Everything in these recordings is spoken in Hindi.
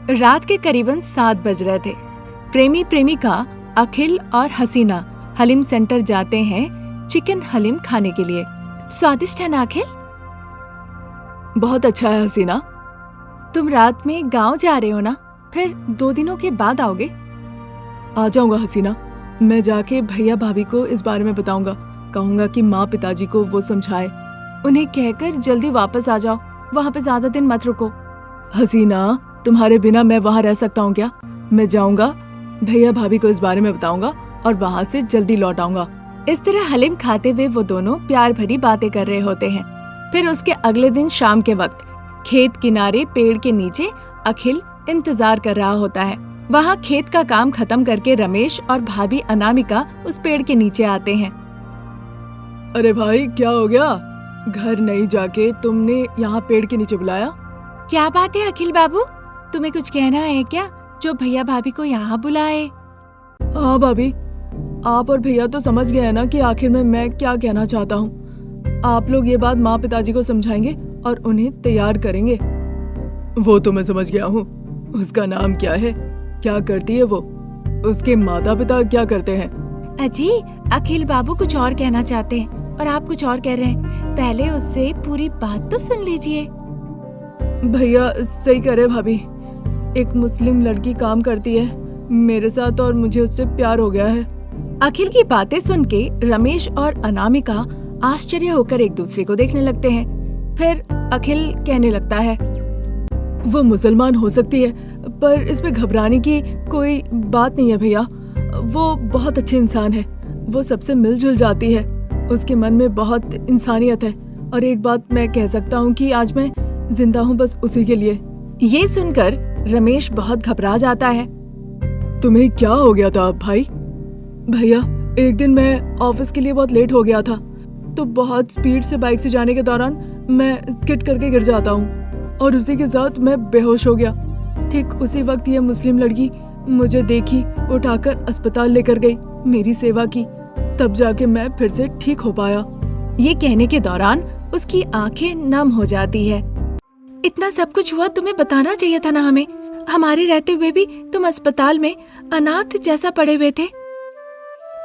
रात के करीबन 7 बज रहे थे। प्रेमी प्रेमिका अखिल और हसीना हलीम सेंटर जाते हैं चिकन हलीम खाने के लिए। स्वादिष्ट है ना अखिल? बहुत अच्छा है हसीना। तुम रात में गांव जा रहे हो ना, फिर 2 दिनों के बाद आओगे? आ जाऊंगा हसीना। मैं जाके भैया भाभी को इस बारे में बताऊंगा। कहूंगा कि माँ पिताजी को वो समझाए। उन्हें कहकर जल्दी वापस आ जाओ, वहाँ पे ज्यादा दिन मत रुको। हसीना, तुम्हारे बिना मैं वहाँ रह सकता हूँ क्या? मैं जाऊंगा, भैया भाभी को इस बारे में बताऊंगा और वहाँ से जल्दी लौट आऊंगा। इस तरह हलीम खाते हुए वो दोनों प्यार भरी बातें कर रहे होते हैं। फिर उसके अगले दिन शाम के वक्त खेत किनारे पेड़ के नीचे अखिल इंतजार कर रहा होता है। वहाँ खेत का काम खत्म करके रमेश और भाभी अनामिका उस पेड़ के नीचे आते हैं। अरे भाई, क्या हो गया? घर नहीं जाके तुमने यहाँ पेड़ के नीचे बुलाया? क्या बात है अखिल बाबू, तुम्हें कुछ कहना है क्या जो भैया भाभी को यहाँ बुलाए? हाँ भाभी, आप और भैया तो समझ गए ना कि आखिर में मैं क्या कहना चाहता हूँ। आप लोग ये बात माँ पिताजी को समझाएंगे और उन्हें तैयार करेंगे। वो तो मैं समझ गया हूँ। उसका नाम क्या है? क्या करती है वो? उसके माता पिता क्या करते हैं? अजी, अखिल बाबू कुछ और कहना चाहते हैं और आप कुछ और कह रहे हैं। पहले उससे पूरी बात तो सुन लीजिए। भैया सही कह रहे भाभी। एक मुस्लिम लड़की काम करती है मेरे साथ और मुझे उससे प्यार हो गया है। अखिल की बातें सुन के रमेश और अनामिका आश्चर्य होकर एक दूसरे को देखने लगते हैं। फिर अखिल कहने लगता है, वो मुसलमान हो सकती है पर इसमें घबराने की कोई बात नहीं है भैया। वो बहुत अच्छे इंसान है। वो सबसे मिलजुल जाती है। उसके मन में बहुत इंसानियत है और एक बात मैं कह सकता हूँ कि आज मैं जिंदा हूँ बस उसी के लिए। ये सुनकर रमेश बहुत घबरा जाता है। तुम्हें क्या हो गया था भाई? भैया, एक दिन मैं ऑफिस के लिए बहुत लेट हो गया था तो बहुत स्पीड से बाइक से जाने के दौरान मैं स्किड करके गिर जाता हूँ और उसी के साथ मैं बेहोश हो गया। ठीक उसी वक्त ये मुस्लिम लड़की मुझे देखी, उठाकर अस्पताल लेकर गई, मेरी सेवा की, तब जाके मैं फिर से ठीक हो पाया। ये कहने के दौरान उसकी आंखें नम हो जाती है। इतना सब कुछ हुआ, तुम्हें बताना चाहिए था ना हमें। हमारे रहते हुए भी तुम अस्पताल में अनाथ जैसा पड़े हुए थे।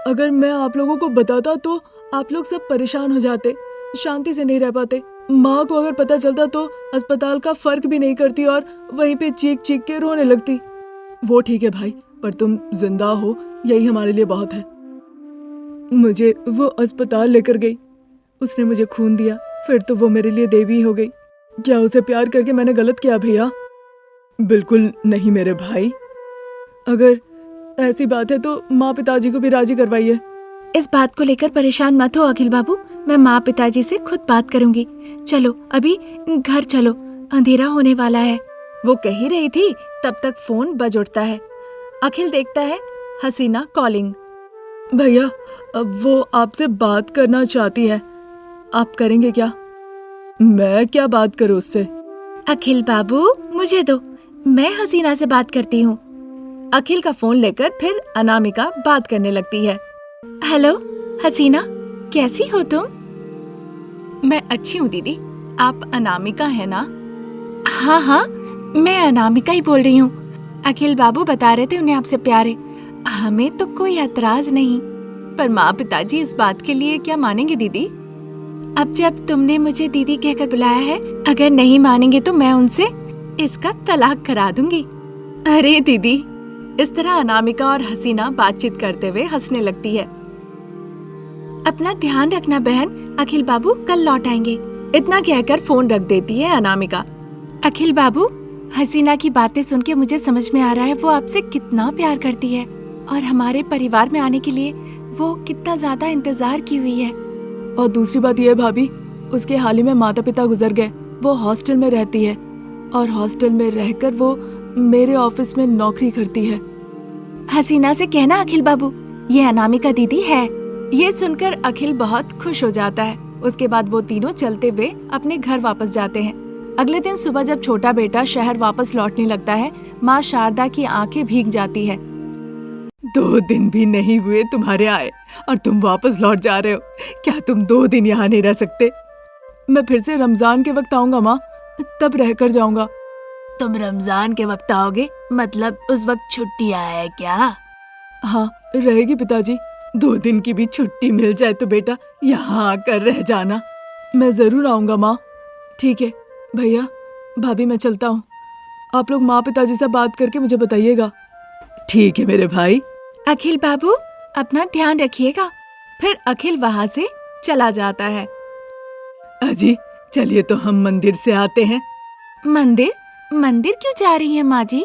अगर मैं आप लोगों को बताता तो आप लोग सब परेशान हो जाते, शांति से नहीं रह पाते। माँ को अगर पता चलता तो अस्पताल का फर्क भी नहीं करती और वहीं पे चीख चीख के रोने लगती। वो ठीक है भाई, पर तुम जिंदा हो यही हमारे लिए बहुत है। मुझे वो अस्पताल लेकर गई, उसने मुझे खून दिया, फिर तो वो मेरे लिए देवी हो गई। क्या उसे प्यार करके मैंने गलत किया भैया? बिल्कुल नहीं मेरे भाई। अगर ऐसी बात है तो माँ पिताजी को भी राजी करवाइए। इस बात को लेकर परेशान मत हो अखिल बाबू, मैं माँ पिताजी से खुद बात करूंगी। चलो अभी घर चलो, अंधेरा होने वाला है। वो कह ही रही थी तब तक फोन बज उठता है। अखिल देखता है हसीना कॉलिंग। भैया, अब वो आपसे बात करना चाहती है, आप करेंगे क्या? मैं क्या बात करूं उससे? अखिल बाबू मुझे दो, मैं हसीना से बात करती हूँ। अखिल का फोन लेकर फिर अनामिका बात करने लगती है। हेलो हसीना, कैसी हो तुम? मैं अच्छी हूँ दीदी, आप अनामिका है ना? हाँ हाँ, मैं अनामिका ही बोल रही हूँ। अखिल बाबू बता रहे थे उन्हें आपसे प्यार है। हमें तो कोई एतराज नहीं, पर माँ पिताजी इस बात के लिए क्या मानेंगे दीदी? अब जब तुमने मुझे दीदी कहकर बुलाया है, अगर नहीं मानेंगे तो मैं उनसे इसका तलाक करा दूंगी। अरे दीदी, इस तरह अनामिका और हसीना बातचीत करते हुए हंसने लगती है। अपना ध्यान रखना बहन, अखिल बाबू कल लौट आएंगे। इतना कहकर फोन रख देती है अनामिका। अखिल बाबू, हसीना की बातें सुन के मुझे समझ में आ रहा है वो आपसे कितना प्यार करती है और हमारे परिवार में आने के लिए वो कितना ज्यादा इंतजार की हुई है। और दूसरी बात यह भाभी, उसके हाल ही में माता पिता गुजर गए। वो हॉस्टल में रहती है और हॉस्टल में रहकर वो मेरे ऑफिस में नौकरी करती है। हसीना से कहना अखिल बाबू, ये अनामिका दीदी है। ये सुनकर अखिल बहुत खुश हो जाता है। उसके बाद वो तीनों चलते हुए अपने घर वापस जाते हैं। अगले दिन सुबह जब छोटा बेटा शहर वापस लौटने लगता है, माँ शारदा की आंखें भीग जाती है। 2 दिन भी नहीं हुए तुम्हारे आए और तुम वापस लौट जा रहे हो। क्या तुम 2 दिन यहाँ नहीं रह सकते? मैं फिर से रमजान के वक्त आऊंगा माँ, तब रह कर जाऊंगा। तुम रमजान के वक्त आओगे? मतलब उस वक्त छुट्टियां है क्या? हाँ रहेगी पिताजी। 2 दिन की भी छुट्टी मिल जाए तो बेटा यहाँ आकर रह जाना। मैं जरूर आऊंगा माँ। ठीक है भैया भाभी, मैं चलता हूँ। आप लोग माँ पिताजी से बात करके मुझे बताइएगा। ठीक है मेरे भाई। अखिल बाबू अपना ध्यान रखिएगा। फिर अखिल वहाँ से चला जाता है। अजी चलिए तो हम मंदिर से आते हैं। मंदिर? मंदिर क्यों जा रही है माँ जी?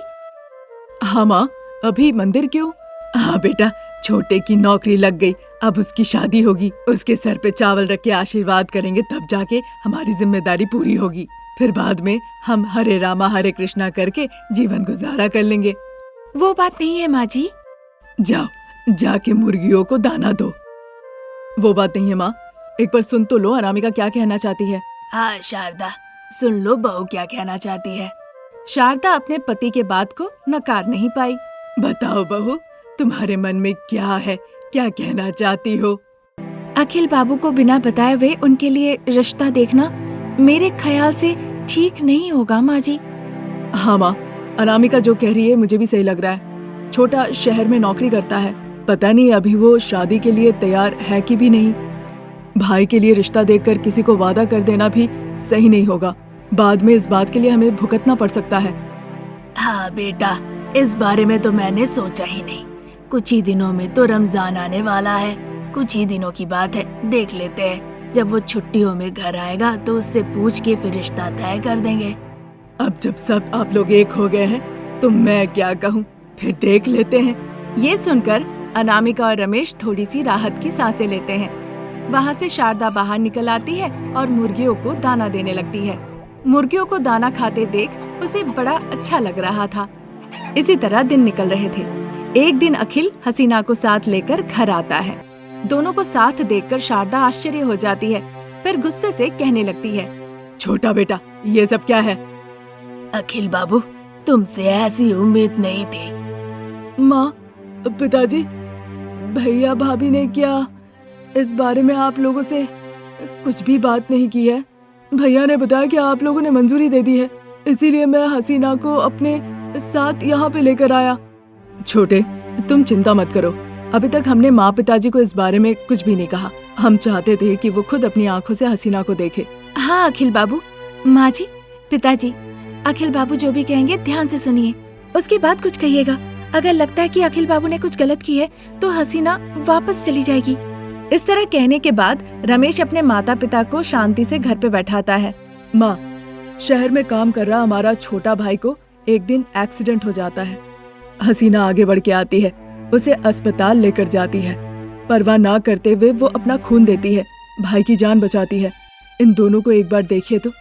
हाँ माँ, अभी मंदिर क्यों? हाँ बेटा, छोटे की नौकरी लग गई, अब उसकी शादी होगी। उसके सर पे चावल रख के आशीर्वाद करेंगे, तब जाके हमारी जिम्मेदारी पूरी होगी। फिर बाद में हम हरे रामा हरे कृष्णा करके जीवन गुजारा कर लेंगे। वो बात नहीं है माँ जी। जाओ जाके मुर्गियों को दाना दो। वो बात नहीं है माँ, एक बार सुन तो लो अनामिका क्या कहना चाहती है। हाँ शारदा, सुन लो बहू क्या कहना चाहती है। शारदा अपने पति के बात को नकार नहीं पाई। बताओ बहू, तुम्हारे मन में क्या है, क्या कहना चाहती हो? अखिल बाबू को बिना बताए हुए उनके लिए रिश्ता देखना मेरे ख्याल से ठीक नहीं होगा माँ जी। हाँ माँ, अनामिका जो कह रही है मुझे भी सही लग रहा है। छोटा शहर में नौकरी करता है, पता नहीं अभी वो शादी के लिए तैयार है कि भी नहीं। भाई के लिए रिश्ता देखकर किसी को वादा कर देना भी सही नहीं होगा। बाद में इस बात के लिए हमें भुगतना पड़ सकता है। हाँ बेटा, इस बारे में तो मैंने सोचा ही नहीं। कुछ ही दिनों में तो रमजान आने वाला है। कुछ ही दिनों की बात है, देख लेते हैं। जब वो छुट्टियों में घर आएगा तो उससे पूछ के फिर रिश्ता तय कर देंगे। अब जब सब आप लोग एक हो गए हैं तो मैं क्या कहूँ, फिर देख लेते हैं। ये सुनकर अनामिका और रमेश थोड़ी सी राहत की सांसें लेते हैं। वहाँ से शारदा बाहर निकल आती है और मुर्गियों को दाना देने लगती है। मुर्गियों को दाना खाते देख उसे बड़ा अच्छा लग रहा था। इसी तरह दिन निकल रहे थे। एक दिन अखिल हसीना को साथ लेकर घर आता है। दोनों को साथ देखकर शारदा आश्चर्य हो जाती है, फिर गुस्से से कहने लगती है, छोटा बेटा ये सब क्या है? अखिल बाबू, तुमसे ऐसी उम्मीद नहीं थी। माँ, पिताजी, भैया भाभी ने क्या इस बारे में आप लोगों से कुछ भी बात नहीं की है? भैया ने बताया कि आप लोगों ने मंजूरी दे दी है, इसीलिए मैं हसीना को अपने साथ यहाँ पे लेकर आया। छोटे, तुम चिंता मत करो, अभी तक हमने माँ पिताजी को इस बारे में कुछ भी नहीं कहा। हम चाहते थे कि वो खुद अपनी आंखों से हसीना को देखे। हाँ अखिल बाबू, माँ जी, पिताजी, अखिल बाबू जो भी कहेंगे ध्यान से सुनिए, उसके बाद कुछ कहिएगा। अगर लगता है कि अखिल बाबू ने कुछ गलत की है तो हसीना वापस चली जाएगी। इस तरह कहने के बाद रमेश अपने माता पिता को शांति से घर पे बैठाता है। माँ, शहर में काम कर रहा हमारा छोटा भाई को एक दिन एक्सीडेंट हो जाता है। हसीना आगे बढ़ के आती है, उसे अस्पताल लेकर जाती है। परवाह ना करते हुए वो अपना खून देती है, भाई की जान बचाती है। इन दोनों को एक बार देखिए तो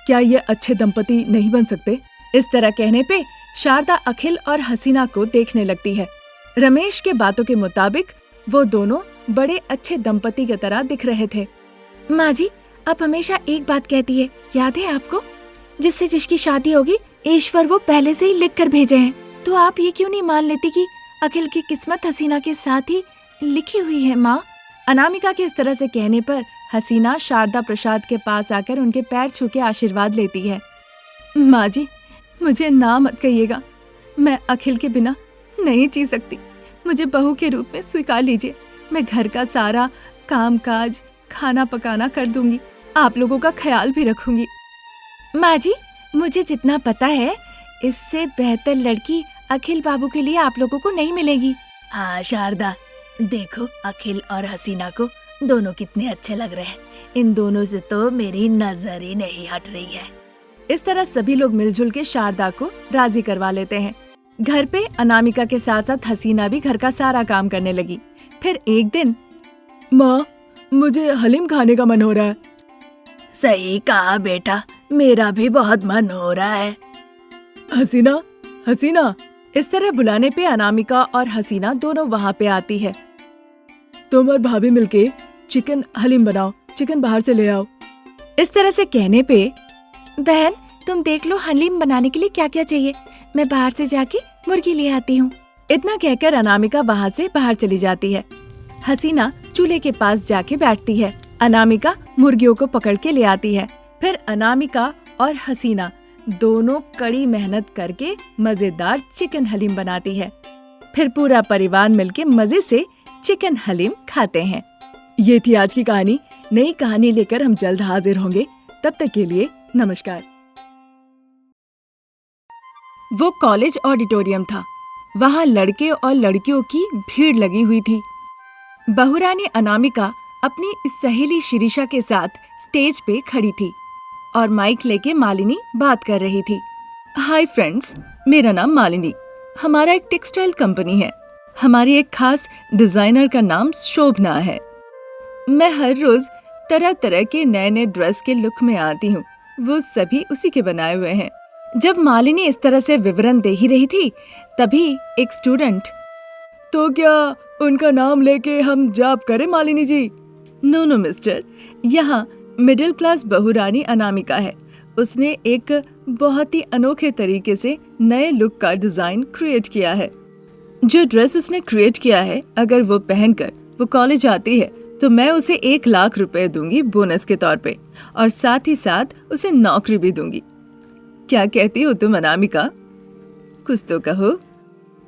क्या ये अच्छे दंपति नहीं बन सकते? इस तरह कहने पे शारदा अखिल और हसीना को देखने लगती है। रमेश के बातों के मुताबिक वो दोनों बड़े अच्छे दंपति की तरह दिख रहे थे। माँ जी, आप हमेशा एक बात कहती है, याद है आपको? जिससे जिसकी शादी होगी ईश्वर वो पहले से ही लिख कर भेजे हैं। तो आप ये क्यों नहीं मान लेती कि अखिल की किस्मत हसीना के साथ ही लिखी हुई है? माँ, अनामिका के इस तरह से कहने पर हसीना शारदा प्रसाद के पास आकर उनके पैर छू के आशीर्वाद लेती है। माँ जी, मुझे ना मत कहिएगा, मैं अखिल के बिना नहीं जी सकती। मुझे बहू के रूप में स्वीकार लीजिए। मैं घर का सारा काम काज, खाना पकाना कर दूंगी, आप लोगों का ख्याल भी रखूंगी। माँ जी, मुझे जितना पता है इससे बेहतर लड़की अखिल बाबू के लिए आप लोगों को नहीं मिलेगी। हाँ शारदा, देखो अखिल और हसीना को दोनों कितने अच्छे लग रहे हैं। इन दोनों से तो मेरी नजर ही नहीं हट रही है। इस तरह सभी लोग मिलजुल के शारदा को राजी करवा लेते हैं। घर पे अनामिका के साथ साथ हसीना भी घर का सारा काम करने लगी। फिर एक दिन, माँ, मुझे हलीम खाने का मन हो रहा है। सही कहा बेटा, मेरा भी बहुत मन हो रहा है। हसीना, हसीना। इस तरह बुलाने पे अनामिका और हसीना दोनों वहाँ पे आती है। तुम और भाभी मिलके चिकन हलीम बनाओ, चिकन बाहर से ले आओ। इस तरह से कहने पे, बहन तुम देख लो हलीम बनाने के लिए क्या क्या चाहिए, मैं बाहर से जाके मुर्गी ले आती हूँ। इतना कहकर अनामिका वहाँ से बाहर चली जाती है। हसीना चूल्हे के पास जाके बैठती है। अनामिका मुर्गियों को पकड़ के ले आती है। फिर अनामिका और हसीना दोनों कड़ी मेहनत करके मजेदार चिकन हलीम बनाती है। फिर पूरा परिवार मिलके मजे से चिकन हलीम खाते हैं। ये थी आज की कहानी। नई कहानी लेकर हम जल्द हाजिर होंगे। तब तक के लिए नमस्कार। वो कॉलेज ऑडिटोरियम था। वहाँ लड़के और लड़कियों की भीड़ लगी हुई थी। बहुरानी अनामिका अपनी सहेली शिरीषा के साथ स्टेज पे खड़ी थी और माइक लेके मालिनी बात कर रही थी। हाय फ्रेंड्स, मेरा नाम मालिनी। हमारा एक टेक्सटाइल कंपनी है। हमारी एक खास डिजाइनर का नाम शोभना है। मैं हर रोज तरह तरह के नए नए ड्रेस के लुक में आती हूँ। वो सभी उसी के बनाए हुए हैं। जब मालिनी इस तरह से विवरण दे ही रही थी, तभी एक स्टूडेंट, तो क्या उनका नाम लेके हम जाप करें मालिनी जी? नो मिस्टर, यहाँ मिडिल क्लास बहुरानी अनामिका है। उसने एक बहुत ही अनोखे तरीके से नए लुक का डिजाइन क्रिएट किया है। जो ड्रेस उसने क्रिएट किया है, अगर वो पहनकर वो कॉलेज आती है तो मैं उसे 1,00,000 रुपए दूंगी बोनस के तौर पे, और साथ ही साथ उसे नौकरी भी दूंगी। क्या कहती हो तुम अनामिका? कुछ तो कहो।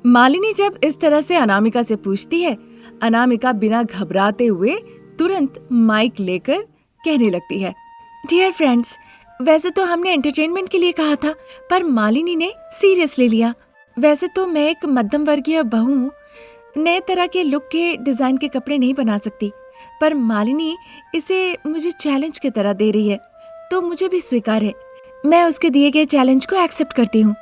मालिनी जब इस तरह से अनामिका से पूछती है, अनामिका बिना घबराते हुए तुरंत माइक लेकर कहने लगती है, डियर फ्रेंड्स, वैसे तो हमने एंटरटेनमेंट के लिए कहा था, पर मालिनी ने सीरियस ले लिया। वैसे तो मैं एक मध्यम वर्गीय बहू हूँ, नए तरह के लुक के डिजाइन के कपड़े नहीं बना सकती, पर मालिनी इसे मुझे चैलेंज की तरह दे रही है, तो मुझे भी स्वीकार है। मैं उसके दिए गए चैलेंज को एक्सेप्ट करती हूँ।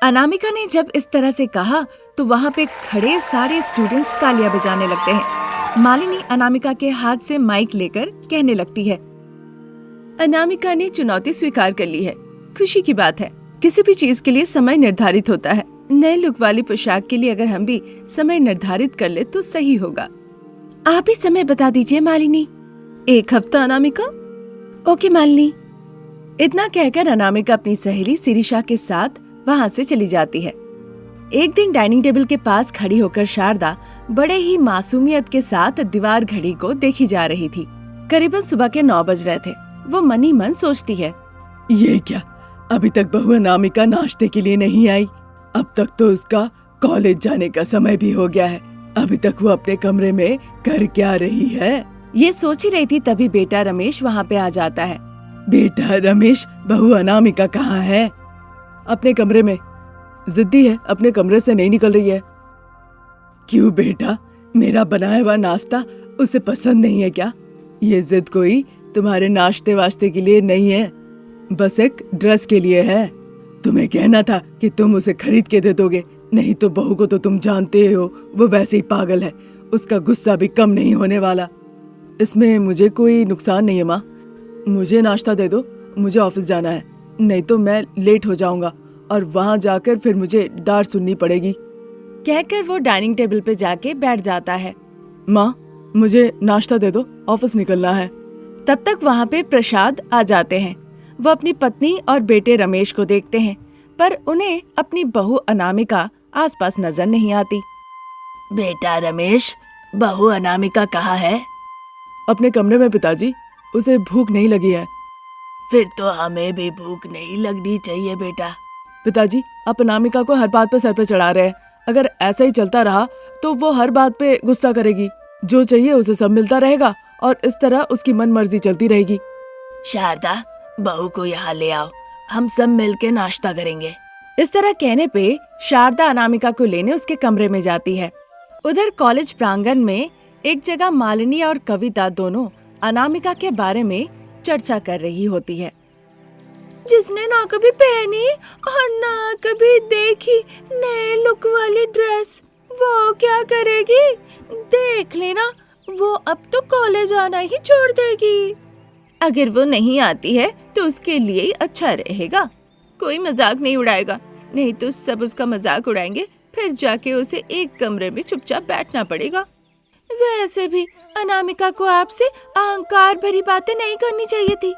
अनामिका ने जब इस तरह से कहा तो वहाँ पे खड़े सारे स्टूडेंट्स तालियां बजाने लगते हैं। मालिनी अनामिका के हाथ से माइक लेकर कहने लगती है, अनामिका ने चुनौती स्वीकार कर ली है। खुशी की बात है। किसी भी चीज के लिए समय निर्धारित होता है। नए लुक वाली पोशाक के लिए अगर हम भी समय निर्धारित कर ले तो सही होगा। आप ही समय बता दीजिए मालिनी। 1 हफ्ता अनामिका। ओके मालिनी। इतना कहकर अनामिका अपनी सहेली शिरीषा के साथ वहाँ से चली जाती है। एक दिन डाइनिंग टेबल के पास खड़ी होकर शारदा बड़े ही मासूमियत के साथ दीवार घड़ी को देखी जा रही थी। करीबन सुबह के 9 बज रहे थे। वो मन ही मन सोचती है, ये क्या, अभी तक बहू अनामिका नाश्ते के लिए नहीं आई? अब तक तो उसका कॉलेज जाने का समय भी हो गया है। अभी तक वो अपने कमरे में कर क्या रही है? ये सोच ही रही थी, तभी बेटा रमेश वहाँ पे आ जाता है। बेटा रमेश, बहू अनामिका कहाँ है? अपने कमरे में। जिद्दी है, अपने कमरे से नहीं निकल रही है। क्यों बेटा, मेरा बनाया हुआ नाश्ता उसे पसंद नहीं है क्या? ये जिद कोई तुम्हारे नाश्ते वाश्ते के लिए नहीं है, बस एक ड्रेस के लिए है। तुम्हें कहना था कि तुम उसे खरीद के दे दोगे, नहीं तो बहू को तो तुम जानते हो, वो वैसे ही पागल है। उसका गुस्सा भी कम नहीं होने वाला। इसमें मुझे कोई नुकसान नहीं है माँ। मुझे नाश्ता दे दो, मुझे ऑफिस जाना है, नहीं तो मैं लेट हो जाऊंगा और वहाँ जाकर फिर मुझे डांट सुननी पड़ेगी। कहकर वो डाइनिंग टेबल पे जाके बैठ जाता है। माँ, मुझे नाश्ता दे दो, ऑफिस निकलना है। तब तक वहाँ पे प्रसाद आ जाते हैं। वो अपनी पत्नी और बेटे रमेश को देखते हैं, पर उन्हें अपनी बहू अनामिका आसपास नजर नहीं आती। बेटा रमेश, बहू अनामिका कहाँ है? अपने कमरे में पिताजी, उसे भूख नहीं लगी है। फिर तो हमें भी भूख नहीं लगनी चाहिए बेटा। पिताजी, आप अनामिका को हर बात पे सर पे चढ़ा रहे हैं। अगर ऐसा ही चलता रहा तो वो हर बात पे गुस्सा करेगी। जो चाहिए उसे सब मिलता रहेगा और इस तरह उसकी मन मर्जी चलती रहेगी। शारदा, बहू को यहाँ ले आओ, हम सब मिलके नाश्ता करेंगे। इस तरह कहने पे शारदा अनामिका को लेने उसके कमरे में जाती है। उधर कॉलेज प्रांगण में एक जगह मालिनी और कविता दोनों अनामिका के बारे में चर्चा कर रही होती है। जिसने ना कभी पहनी और ना कभी देखी नए लुक वाली ड्रेस, वो क्या करेगी? देख लेना, वो अब तो कॉलेज आना ही छोड़ देगी। अगर वो नहीं आती है तो उसके लिए ही अच्छा रहेगा। कोई मजाक नहीं उड़ाएगा, नहीं तो सब उसका मजाक उड़ाएंगे, फिर जाके उसे एक कमरे में चुपचाप बैठना पड़ेगा। वैसे भी अनामिका को आपसे अहंकार भरी बातें नहीं करनी चाहिए थी।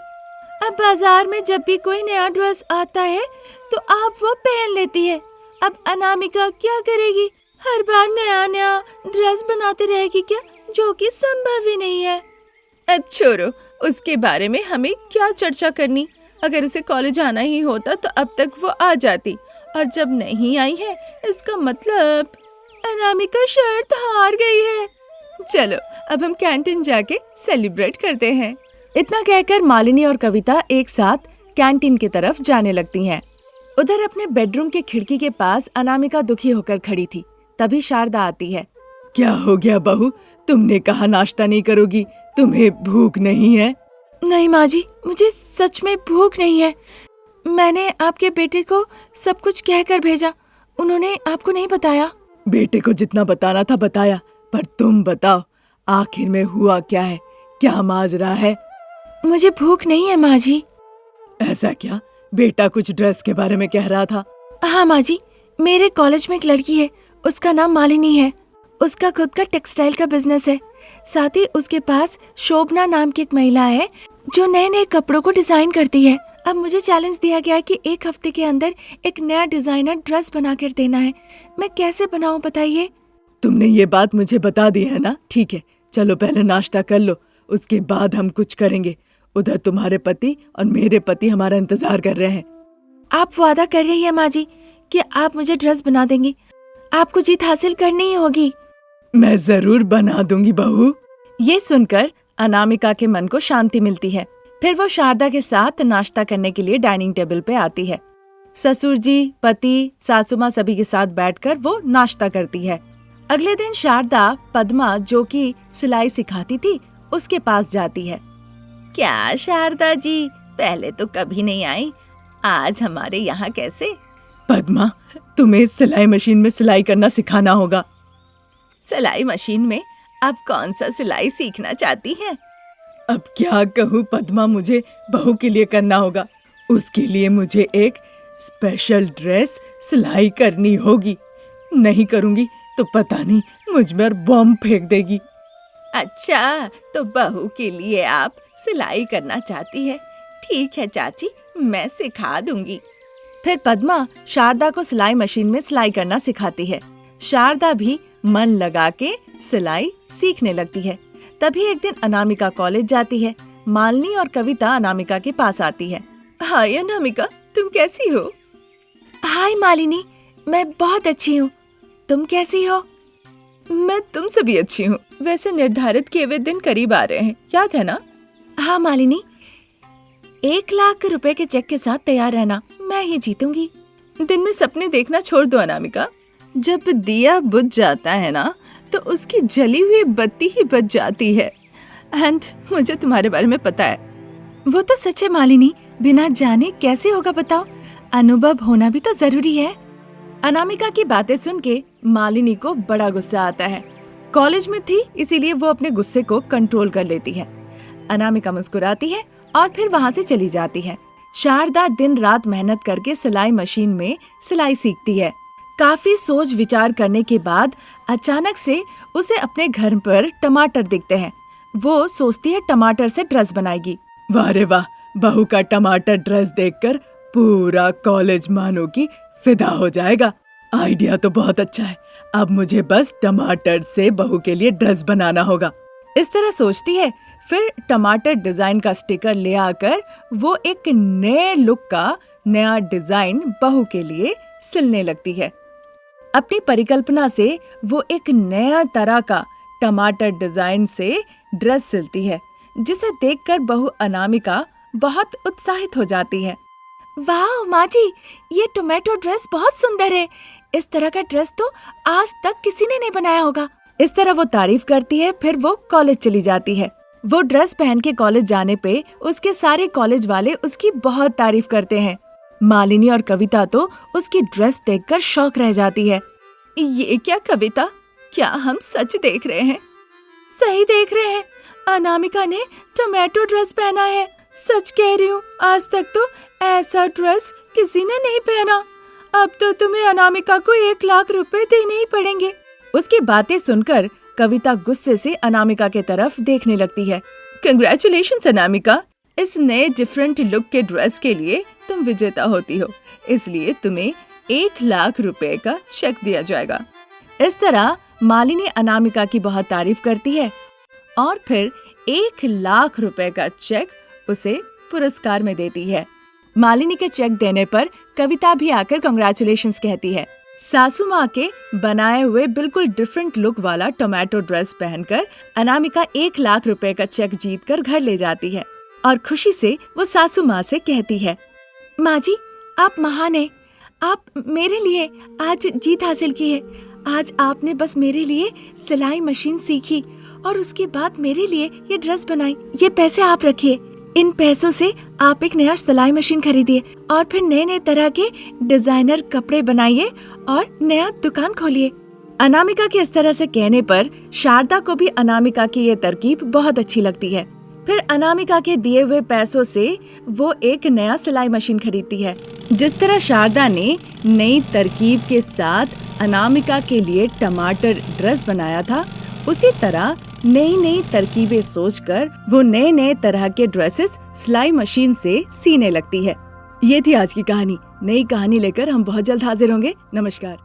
अब बाजार में जब भी कोई नया ड्रेस आता है तो आप वो पहन लेती है। अब अनामिका क्या करेगी? हर बार नया नया ड्रेस बनाती रहेगी क्या, जो कि संभव ही नहीं है। अब छोड़ो, उसके बारे में हमें क्या चर्चा करनी। अगर उसे कॉलेज आना ही होता तो अब तक वो आ जाती, और जब नहीं आई है इसका मतलब अनामिका शर्त हार गई है। चलो अब हम कैंटीन जाके सेलिब्रेट करते हैं। इतना कहकर मालिनी और कविता एक साथ कैंटीन की तरफ जाने लगती हैं। उधर अपने बेडरूम के खिड़की के पास अनामिका दुखी होकर खड़ी थी। तभी शारदा आती है। क्या हो गया बहू, तुमने कहा नाश्ता नहीं करोगी, तुम्हें भूख नहीं है? नहीं माँ जी, मुझे सच में भूख नहीं है। मैंने आपके बेटे को सब कुछ कहकर भेजा, उन्होंने आपको नहीं बताया? बेटे को जितना बताना था बताया, पर तुम बताओ आखिर में हुआ क्या है, क्या माजरा है? मुझे भूख नहीं है माँ जी। ऐसा क्या? बेटा कुछ ड्रेस के बारे में कह रहा था। हाँ माँ जी, मेरे कॉलेज में एक लड़की है, उसका नाम मालिनी है। उसका खुद का टेक्सटाइल का बिजनेस है। साथ ही उसके पास शोभना नाम की एक महिला है जो नए नए कपड़ों को डिजाइन करती है। अब मुझे चैलेंज दिया गया है कि एक हफ्ते के अंदर एक नया डिजाइनर ड्रेस बना कर देना है। मैं कैसे बनाऊं बताइए? तुमने ये बात मुझे बता दी है ना, ठीक है, चलो पहले नाश्ता कर लो, उसके बाद हम कुछ करेंगे। उधर तुम्हारे पति और मेरे पति हमारा इंतजार कर रहे हैं। आप वादा कर रही है माँ जी कि आप मुझे ड्रेस बना देंगी? आपको जीत हासिल करनी ही होगी। मैं जरूर बना दूंगी बहू। ये सुनकर अनामिका के मन को शांति मिलती है। फिर वो शारदा के साथ नाश्ता करने के लिए डाइनिंग टेबल पे आती है। ससुर जी, पति, सासू माँ सभी के साथ बैठकर वो नाश्ता करती है। अगले दिन शारदा पद्मा, जो कि सिलाई सिखाती थी, उसके पास जाती है। क्या शारदा जी, पहले तो कभी नहीं आई, आज हमारे यहाँ कैसे? पद्मा, तुम्हें सिलाई मशीन में सिलाई करना सिखाना होगा। सिलाई मशीन में? आप कौन सा सिलाई सीखना चाहती हैं? अब क्या कहूँ पद्मा, मुझे बहू के लिए करना होगा। उसके लिए मुझे एक स्पेशल ड्रेस सिलाई करनी होगी। नहीं करूँगी तो पता नहीं मुझ पर बॉम्ब फेंक देगी। अच्छा, तो बहू के लिए आप सिलाई करना चाहती है? ठीक है चाची, मैं सिखा दूंगी। फिर पद्मा शारदा को सिलाई मशीन में सिलाई करना सिखाती है। शारदा भी मन लगा के सिलाई सीखने लगती है। तभी एक दिन अनामिका कॉलेज जाती है। मालिनी और कविता अनामिका के पास आती है। हाय अनामिका, तुम कैसी हो? हाय मालिनी, मैं बहुत अच्छी हूँ। तुम कैसी हो? मैं तुमसे भी अच्छी हूँ। वैसे निर्धारित किए हुए दिन करीब आ रहे हैं, याद है ना? हाँ मालिनी, 1,00,000 रुपए के चेक के साथ तैयार रहना, मैं ही जीतूंगी। दिन में सपने देखना छोड़ दो अनामिका। जब दिया बुझ जाता है ना, तो उसकी जली हुई बत्ती ही बच जाती है। एंड मुझे तुम्हारे बारे में पता है। वो तो सच है मालिनी, बिना जाने कैसे होगा बताओ? अनुभव होना भी तो जरूरी है। अनामिका की बातें सुन के मालिनी को बड़ा गुस्सा आता है। कॉलेज में थी इसीलिए वो अपने गुस्से को कंट्रोल कर लेती है। अनामिका मुस्कुराती है और फिर वहाँ से चली जाती है। शारदा दिन रात मेहनत करके सिलाई मशीन में सिलाई सीखती है। काफी सोच विचार करने के बाद अचानक से उसे अपने घर पर टमाटर दिखते हैं। वो सोचती है टमाटर से ड्रेस बनाएगी। वाह रे वाह, बहू का टमाटर ड्रेस देखकर पूरा कॉलेज मानो की फिदा हो जाएगा। आइडिया तो बहुत अच्छा है। अब मुझे बस टमाटर से बहू के लिए ड्रेस बनाना होगा। इस तरह सोचती है। फिर टमाटर डिजाइन का स्टिकर ले आकर वो एक नए लुक का नया डिजाइन बहू के लिए सिलने लगती है। अपनी परिकल्पना से वो एक नया तरह का टमाटर डिजाइन से ड्रेस सिलती है, जिसे देखकर बहू अनामिका बहुत उत्साहित हो जाती है। वाह माँ जी, ये टोमेटो ड्रेस बहुत सुंदर है। इस तरह का ड्रेस तो आज तक किसी ने नहीं बनाया होगा। इस तरह वो तारीफ करती है। फिर वो कॉलेज चली जाती है। वो ड्रेस पहन के कॉलेज जाने पे उसके सारे कॉलेज वाले उसकी बहुत तारीफ करते हैं। मालिनी और कविता तो उसकी ड्रेस देखकर शॉक रह जाती है। ये क्या कविता, क्या हम सच देख रहे हैं? सही देख रहे हैं, अनामिका ने टोमेटो ड्रेस पहना है। सच कह रही हूँ, आज तक तो ऐसा ड्रेस किसी ने नहीं पहना। अब तो तुम्हें अनामिका को 1,00,000 रुपए देने ही पड़ेंगे। उसकी बातें सुनकर कविता गुस्से से अनामिका के तरफ देखने लगती है। कंग्रेचुलेशंस अनामिका, इस नए डिफरेंट लुक के ड्रेस के लिए तुम विजेता होती हो, इसलिए तुम्हें 1,00,000 रुपए का चेक दिया जाएगा। इस तरह मालिनी अनामिका की बहुत तारीफ करती है और फिर 1,00,000 रुपए का चेक उसे पुरस्कार में देती है। मालिनी के चेक देने पर कविता भी आकर कांग्रेचुलेशंस कहती है। सासू माँ के बनाए हुए बिल्कुल डिफरेंट लुक वाला टोमेटो ड्रेस पहनकर अनामिका 1 लाख रुपए का चेक जीतकर घर ले जाती है और खुशी से वो सासू माँ से कहती है, माँ जी आप महान हैं, आप मेरे लिए आज जीत हासिल की है। आज आपने बस मेरे लिए सिलाई मशीन सीखी और उसके बाद मेरे लिए ये ड्रेस बनाई। ये पैसे आप रखिए, इन पैसों से आप एक नया सिलाई मशीन खरीदिए और फिर नए नए तरह के डिजाइनर कपड़े बनाइए और नया दुकान खोलिए। अनामिका के इस तरह से कहने पर शारदा को भी अनामिका की ये तरकीब बहुत अच्छी लगती है। फिर अनामिका के दिए हुए पैसों से वो एक नया सिलाई मशीन खरीदती है। जिस तरह शारदा ने नई तरकीब के साथ अनामिका के लिए टमाटर ड्रेस बनाया था, उसी तरह नई नई तरकीबें सोचकर वो नए नए तरह के ड्रेसेस सिलाई मशीन से सीने लगती है। ये थी आज की कहानी। नई कहानी लेकर हम बहुत जल्द हाजिर होंगे। नमस्कार।